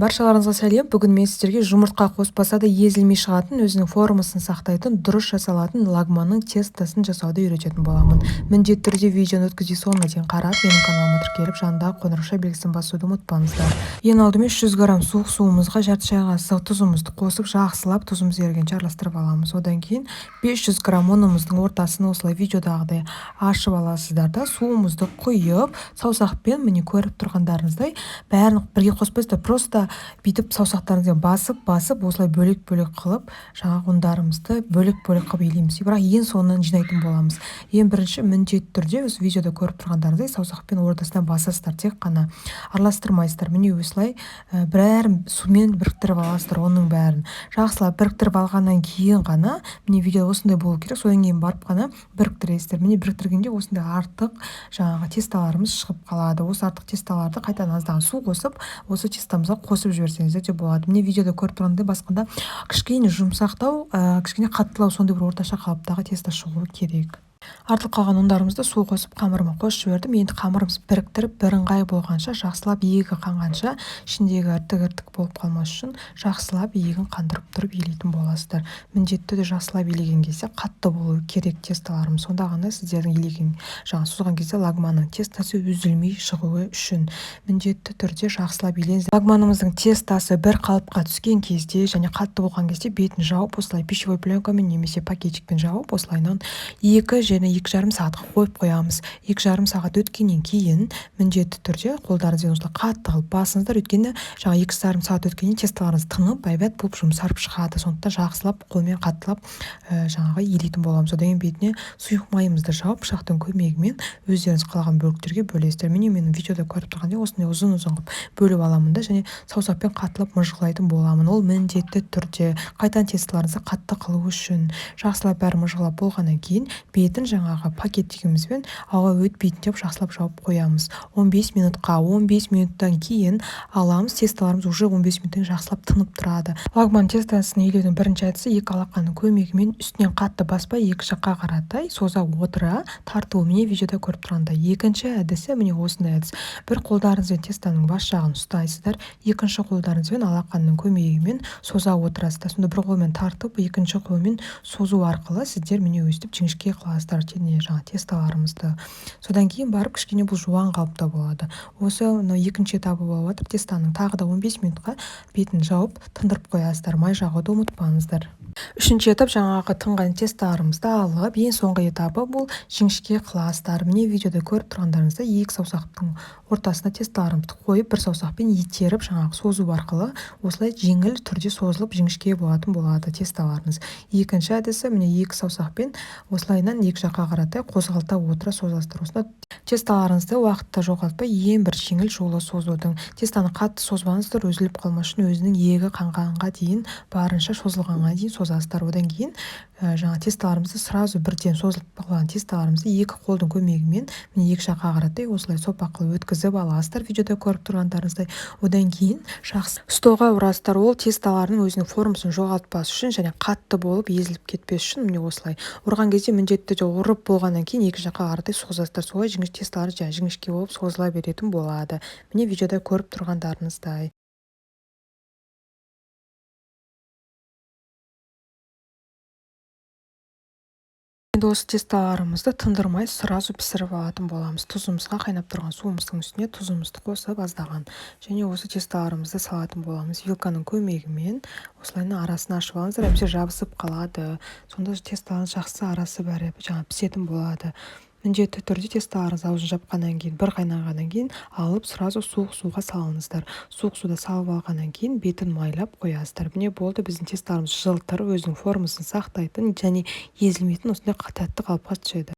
Баршаларыңызға сәлем. Бүгін мен сіздерге жұмыртқа қоспаса да езілмей шығатын, өзінің формасын сақтайтын, дұрыс жасалатын лагманның тестасын жасауды үйрететін боламын. Міндетті түрде видеоны өткізу соңына дейін қарап, менің каналыма тіркеліп, жанындағы қоңырау белгісін басуды ұмытпаңыздар. Ең алдымен 100 грамм суық суымызға жарты шай қасық тұзымызды қосып, жақсылап тұзымыз ерігенше араластырып аламыз. Одан кейін 500 грамм ұнымыздың ортасын осылай видеодағыдай ашып аласыздар да, суымызды құйып, саусақпен, міне көріп тұрғандарыңыздай, бәрін бірге қоспайсыздар, просто бүйтіп саусақтарыңызбен басып осылай бөлек-бөлек қылып, жаңағы ұндарымызды бөлек-бөлек қылып илейміз. Бірақ ең соңынан жинайтын боламыз. Ең бірінші міндетті түрде осы видеода көріп тұрғандарыңыздай саусақпен ортасынан басасыздар, тек қана араластырмайсыздар. Міне осылай бәрін сумен біріктіріп аласыздар, оның бәрін. Жақсылап біріктіріп алғаннан кейін ғана, міне видео осындай болу керек, содан кейін барып қана біріктіресіздер. Міне біріктіргенде осындай артық жаңағы тесталарымыз шығып қалады. Осы артық тесталарды қайтадан аздаған су қосып, осы тестамызға қосып жіберсеңіздер де болады. Міне видеода көріп тұрғандай басқанда кішкене жұмсақтау, кішкене қаттылау, сондай бір орташа қалыптағы теста шығуы керек. Артылып қалған ұндарымызды су қосып қамырыма қосып жібердім. Енді қамырымыз біріктіріп, бірыңғай болғанша, жақсылап иегі қанғанша, ішіндегі іртік болып қалмас үшін жақсылап иегін қандырып тұрып илейтін боласыздар. Міндетті түрде жақсылап илеген кезде қатты болу керек тесталарымыз. Сонда ғана сіздердің илеген, жаңа созған кезде лагманның тестасы үзілмей шығуы үшін міндетті түрде жақсылап илеңіздер. Лагманымыздың тестасы бір қалыпқа түскен кезде және қатты болған кезде бетін жауып, осылай пищевой пленкамен немесе пакетикпен жауып, осылайынан 2-2,5 сағатқа қойып қоямыз. 2,5 сағат өткеннен кейін міндетті түрде қолдарыңызбен осылай қатты қылып басыңыздар. Өйткені жаңа 2,5 сағат өткеннен тесталарыңыз тынып, байбат болып жұмсарып шығады. Сондықтан жақсылап қолмен қаттылап жаңағы илейтін боламыз. Одан кейін бетіне сұйық майымызды жауып, пышақтың көмегімен өздеріңіз қалаған бөліктерге бөлесіздер. Міне менің видеода көріп тұрғандай осындай ұзын-ұзын қылып бөліп аламын да, және саусақпен қаттылап мыжғылайтын боламын. Ол міндетті түрде қайтадан тесталарыңызды қатты қылу үшін. Жақсылап бәрі мыжғылап болғаннан кейін бетін жаңағы пакетигімізбен ауа өтпейтін деп жақсылап жауып қоямыз. 15 минуттан кейін аламыз. Тесталарымыз уже 15 минуттан жақсылап тынып тұрады. Лагман тестасын илеудің бірінші әдісі екі алақанның көмегімен үстінен қатты баспай, екі жаққа қаратай соза отыра тарту. Міне видеода көріп тұрғандай. Екінші әдісі міне осындай әдіс. Бір қолдарыңызбен тестаның бас жағын ұстайсыздар, екінші қолдарыңызбен алақанның көмегімен соза отырасыздар. Сонда бір қолмен тартып, екінші қолмен созу арқылы сіздер міне өстіп жіңішке қыласыздар жаңа тесталарымызды. Содан кейін барып кішкене бұл жуан қалыпта болады. Осы екінші этабы болып жатыр. Тестаның тағы да 15 минутқа бетін жауып тындырып қоясыздар. Май жағуды ұмытпаңыздар. Үшінші этап жаңағы тынған тесталарымызды алып, ең соңғы этабы бұл жіңішке қыласыздар. Міне видеода көріп тұрғандарыңызда екі саусақтың ортасына тесталарымызды қойып, бір саусақпен итеріп, жаңағы созу арқылы осылай жеңіл түрде созылып жіңішке болатын болады тесталарыңыз. Екінші әдісі міне екі саусақпен осылайынан екі жаққа қаратай қозғалта отыра созасыздар. Осында тесталарыңызды уақытта жоғалтпай, ең бір жеңіл жолы созудың. Тестаны қатты созбаңыздар, үзіліп қалмас үшін өзінің иегі қанғанға дейін, барынша созылғанға дейін созасыздар. Одан кейін жаңа тесталарымызды сразу бірден созылып қалған тесталарымызды екі қолдың көмегімен міне екі жаққа қаратай осылай соп арқылы өткізіп аласыздар, видеода көріп тұрғандарыңыздай. Одан кейін жақсы столға ұрасыздар. Ол тесталарының өзінің формасын жоғалтпас үшін және қатты болып езіліп кетпес үшін міне осылай ұрған кезде міндетті түрде ұрып болғаннан кейін екі жаққа қаратай созасыздар. Солай тесталар жіңішке болып созыла беретін болады. Міне видеода көріп тұрғандарыңыздай. Енді осы тесталарымызды тындырмай сразу пісіріп алатын боламыз. Тұзымызға, қайнап тұрған суымыздың үстіне тұзымызды қосып аздаған. Және осы тесталарымызды салатын боламыз. Вилканың көмегімен осылайынан арасын ашып алыңыздар, әйтпесе жабысып қалады. Сонда тесталарыңыз жақсы арасы бәрі жаңа пісетін болады. Міндетті түрде тесталарыңыз аузын жапқаннан кейін, бір қайнағаннан кейін алып сразу суық суға салыңыздар. Суық суда салып алғаннан кейін бетін майлап қоясыздар. Міне болды, біздің тесталарымыз жылтыр, өзінің формасын сақтайтын және езілмейтін осындай тәтті қалыпқа түседі.